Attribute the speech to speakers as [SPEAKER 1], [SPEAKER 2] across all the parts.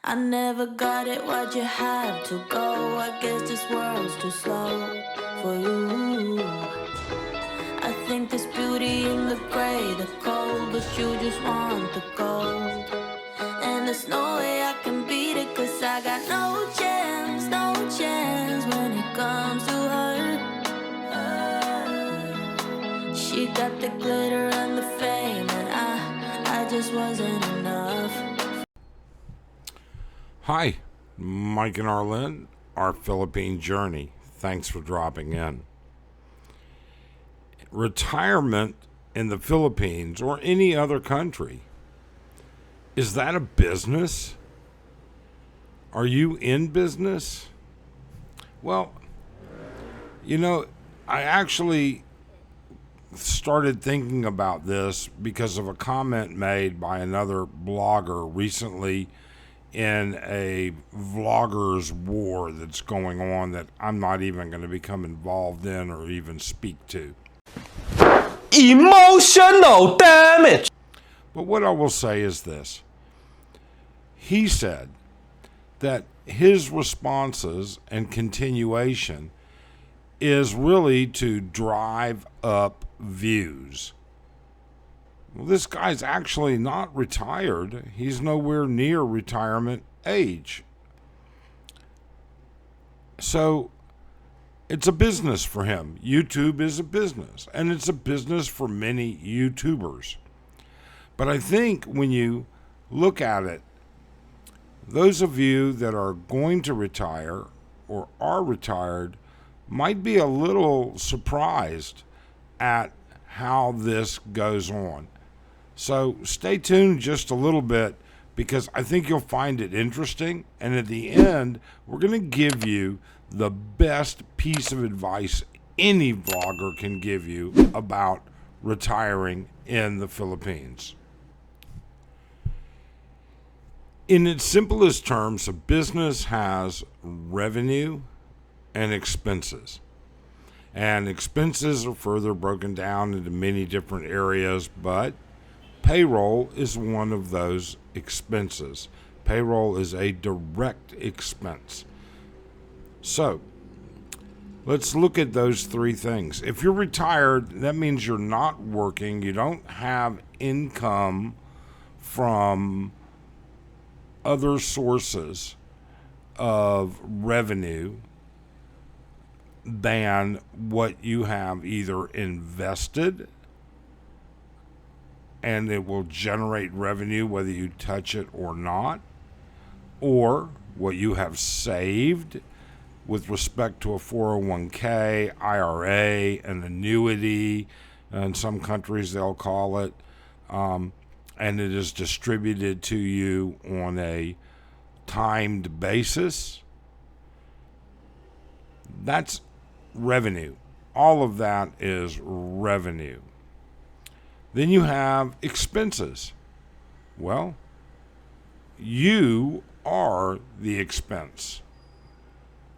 [SPEAKER 1] I never got it, why'd you have to go? I guess this world's too slow for you. I think there's beauty in the gray, the cold, but you just want the gold. And there's no way I can beat it, cause I got no chance, no chance when it comes to her. She got the glitter and the fame, and I just wasn't enough.
[SPEAKER 2] Hi, Mike and Arlen, our Philippine journey. Thanks for dropping in. Retirement in the Philippines or any other country, is that a business? Are you in business? Well, I actually started thinking about this because of a comment made by another blogger recently in a vlogger's war that's going on that I'm not even going to become involved in or even speak to.
[SPEAKER 3] Emotional damage.
[SPEAKER 2] But what I will say is this. He said that his responses and continuation is really to drive up views. Well, this guy's actually not retired. He's nowhere near retirement age. So it's a business for him. YouTube is a business, and it's a business for many YouTubers. But I think when you look at it, those of you that are going to retire or are retired might be a little surprised at how this goes on. So stay tuned just a little bit because I think you'll find it interesting. And at the end, we're going to give you the best piece of advice any vlogger can give you about retiring in the Philippines. In its simplest terms, a business has revenue and expenses. And expenses are further broken down into many different areas, but payroll is one of those expenses. Payroll is a direct expense. So, let's look at those three things. If you're retired, that means you're not working. You don't have income from other sources of revenue than what you have either invested and it will generate revenue whether you touch it or not, or what you have saved with respect to a 401k, IRA, an annuity, in some countries they'll call it, and it is distributed to you on a timed basis. That's revenue. All of that is revenue. Then you have expenses. Well, you are the expense.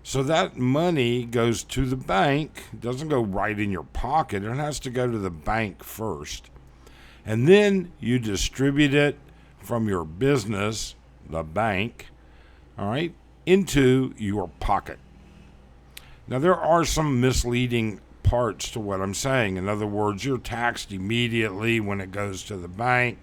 [SPEAKER 2] So that money goes to the bank. It doesn't go right in your pocket. It has to go to the bank first. And then you distribute it from your business, the bank, all right, into your pocket. Now, there are some misleading parts to what I'm saying. In other words, you're taxed immediately when it goes to the bank.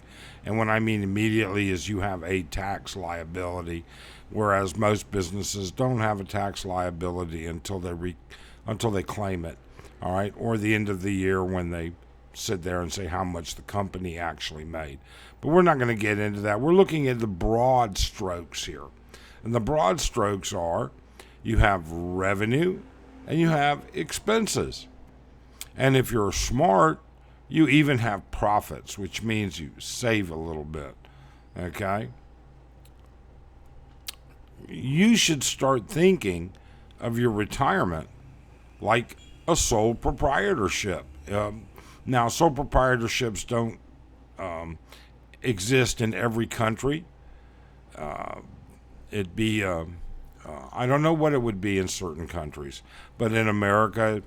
[SPEAKER 2] And what I mean immediately is you have a tax liability, whereas most businesses don't have a tax liability until they claim it, all right, or the end of the year when they sit there and say how much the company actually made. But we're not going to get into that. We're looking at the broad strokes here. And the broad strokes are you have revenue and you have expenses. And if you're smart, you even have profits, which means you save a little bit. Okay? You should start thinking of your retirement like a sole proprietorship. Now, sole proprietorships don't exist in every country. I don't know what it would be in certain countries, but in America,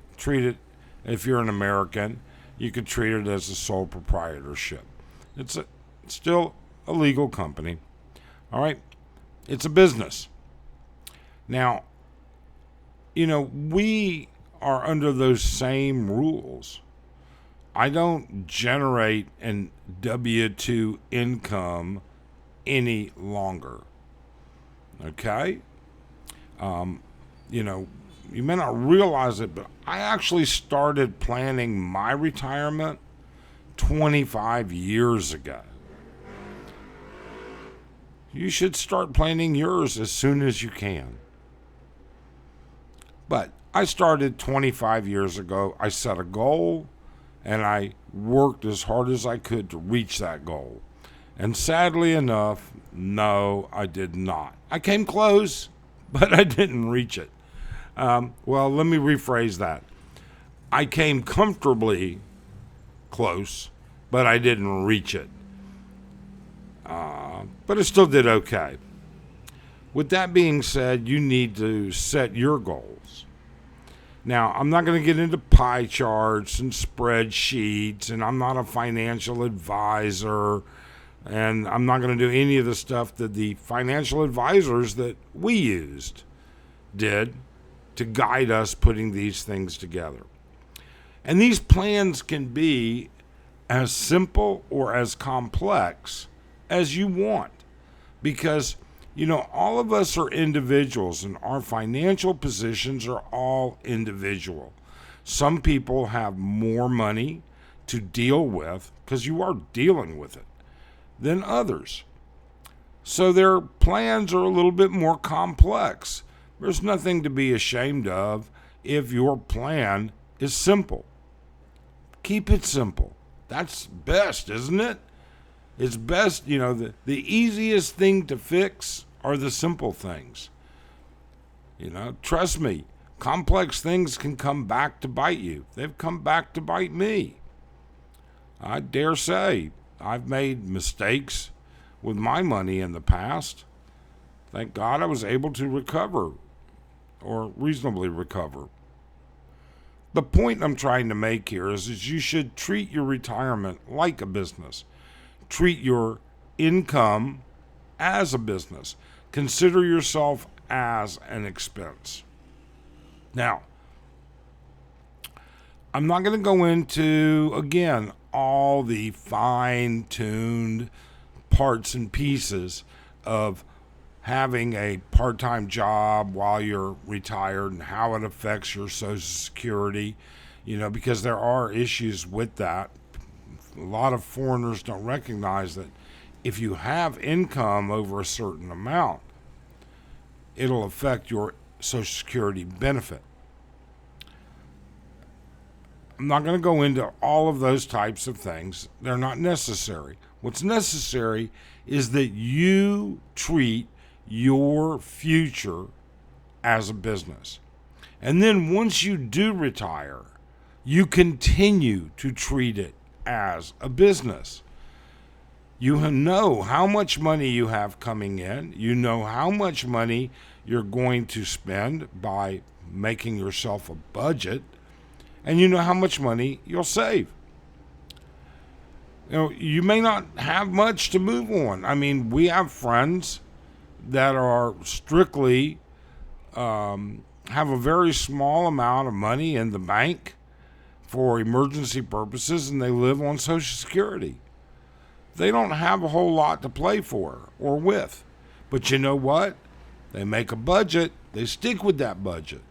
[SPEAKER 2] if you're an American, you could treat it as a sole proprietorship. It's still a legal company. All right. It's a business. Now, we are under those same rules. I don't generate an W-2 income any longer. Okay? You may not realize it, but I actually started planning my retirement 25 years ago. You should start planning yours as soon as you can. But I started 25 years ago. I set a goal, and I worked as hard as I could to reach that goal. And sadly enough, no, I did not. I came close, but I didn't reach it. Well, let me rephrase that. I came comfortably close, but I didn't reach it. But I still did okay. With that being said, you need to set your goals. Now, I'm not going to get into pie charts and spreadsheets, and I'm not a financial advisor, and I'm not going to do any of the stuff that the financial advisors that we used did to guide us putting these things together. And these plans can be as simple or as complex as you want, because all of us are individuals, and our financial positions are all individual. Some people have more money to deal with, because you are dealing with it, than others. So their plans are a little bit more complex. There's nothing to be ashamed of if your plan is simple. Keep it simple. That's best, isn't it? It's best, the easiest thing to fix are the simple things. Trust me, complex things can come back to bite you. They've come back to bite me. I dare say I've made mistakes with my money in the past. Thank God I was able to recover, or reasonably recover. The point I'm trying to make here is you should treat your retirement like a business. Treat your income as a business. Consider yourself as an expense. Now, I'm not going to go into, again, all the fine-tuned parts and pieces of having a part-time job while you're retired and how it affects your Social Security, because there are issues with that. A lot of foreigners don't recognize that if you have income over a certain amount, it'll affect your Social Security benefit. I'm not going to go into all of those types of things. They're not necessary. What's necessary is that you treat your future as a business. And then once you do retire, you continue to treat it as a business. You know how much money you have coming in. You know how much money you're going to spend by making yourself a budget. And you know how much money you'll save. You may not have much to move on. I mean, we have friends that are strictly have a very small amount of money in the bank for emergency purposes, and they live on Social Security. They don't have a whole lot to play for or with. But you know what? They make a budget. They stick with that budget.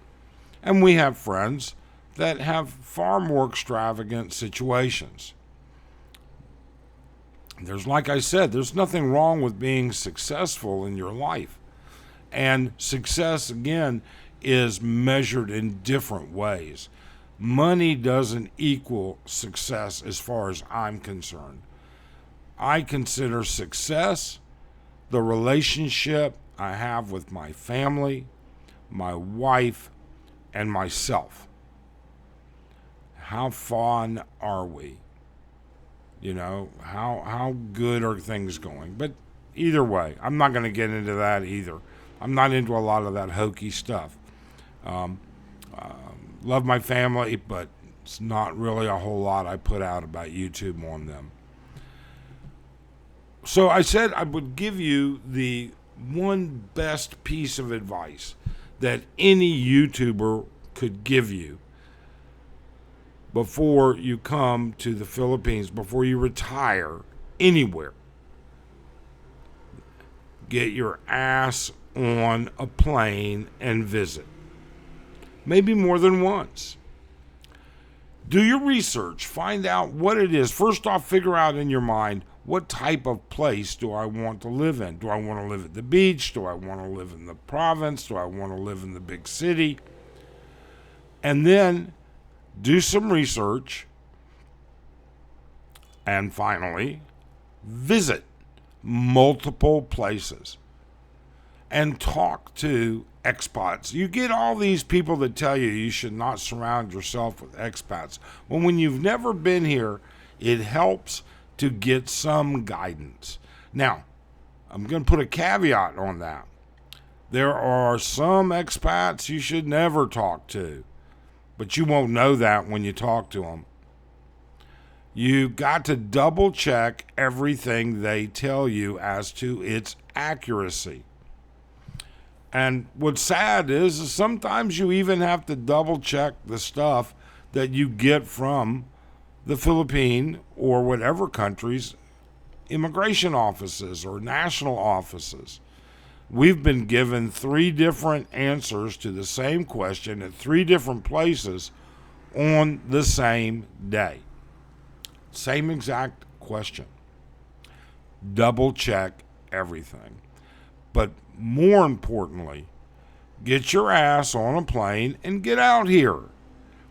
[SPEAKER 2] And we have friends that have far more extravagant situations. Like I said, there's nothing wrong with being successful in your life. And success, again, is measured in different ways. Money doesn't equal success as far as I'm concerned. I consider success the relationship I have with my family, my wife, and myself. How fun are we? How good are things going? But either way, I'm not going to get into that either. I'm not into a lot of that hokey stuff. Love my family, but it's not really a whole lot I put out about YouTube on them. So I said I would give you the one best piece of advice that any YouTuber could give you before you come to the Philippines, before you retire anywhere. Get your ass on a plane and visit. Maybe more than once. Do your research. Find out what it is. First off, figure out in your mind, what type of place do I want to live in? Do I want to live at the beach? Do I want to live in the province? Do I want to live in the big city? And then do some research. And finally, visit multiple places and talk to expats. You get all these people that tell you you should not surround yourself with expats. Well, when you've never been here, it helps to get some guidance. Now, I'm going to put a caveat on that. There are some expats you should never talk to, but you won't know that when you talk to them. You got to double check everything they tell you as to its accuracy. And what's sad is sometimes you even have to double check the stuff that you get from the Philippine or whatever country's immigration offices or national offices. We've been given 3 different answers to the same question at 3 different places on the same day. Same exact question. Double check everything. But more importantly, get your ass on a plane and get out here.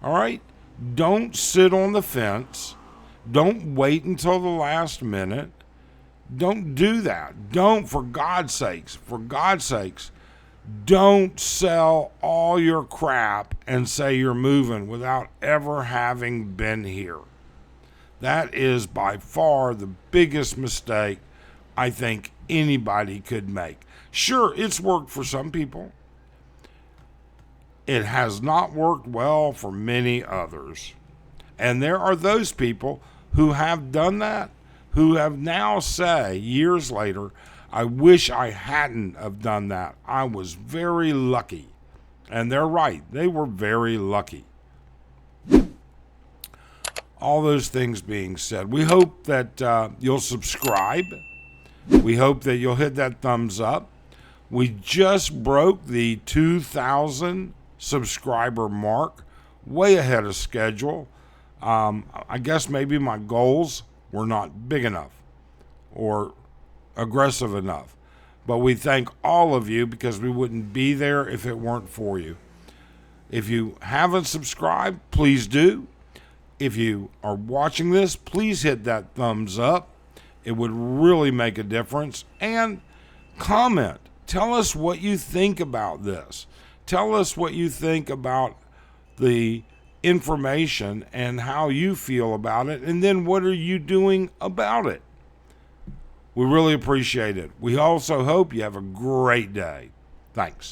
[SPEAKER 2] All right? Don't sit on the fence. Don't wait until the last minute. Don't do that. Don't, for God's sakes, don't sell all your crap and say you're moving without ever having been here. That is by far the biggest mistake I think anybody could make. Sure, it's worked for some people. It has not worked well for many others. And there are those people who have done that, who have now say, years later, I wish I hadn't have done that. I was very lucky. And they're right. They were very lucky. All those things being said, we hope that you'll subscribe. We hope that you'll hit that thumbs up. We just broke the 2,000 subscriber mark, way ahead of schedule. I guess maybe my goals were not big enough or aggressive enough. But we thank all of you because we wouldn't be there if it weren't for you. If you haven't subscribed, please do. If you are watching this, please hit that thumbs up. It would really make a difference. And comment. Tell us what you think about this. Tell us what you think about the information and how you feel about it. And then what are you doing about it? We really appreciate it. We also hope you have a great day. Thanks.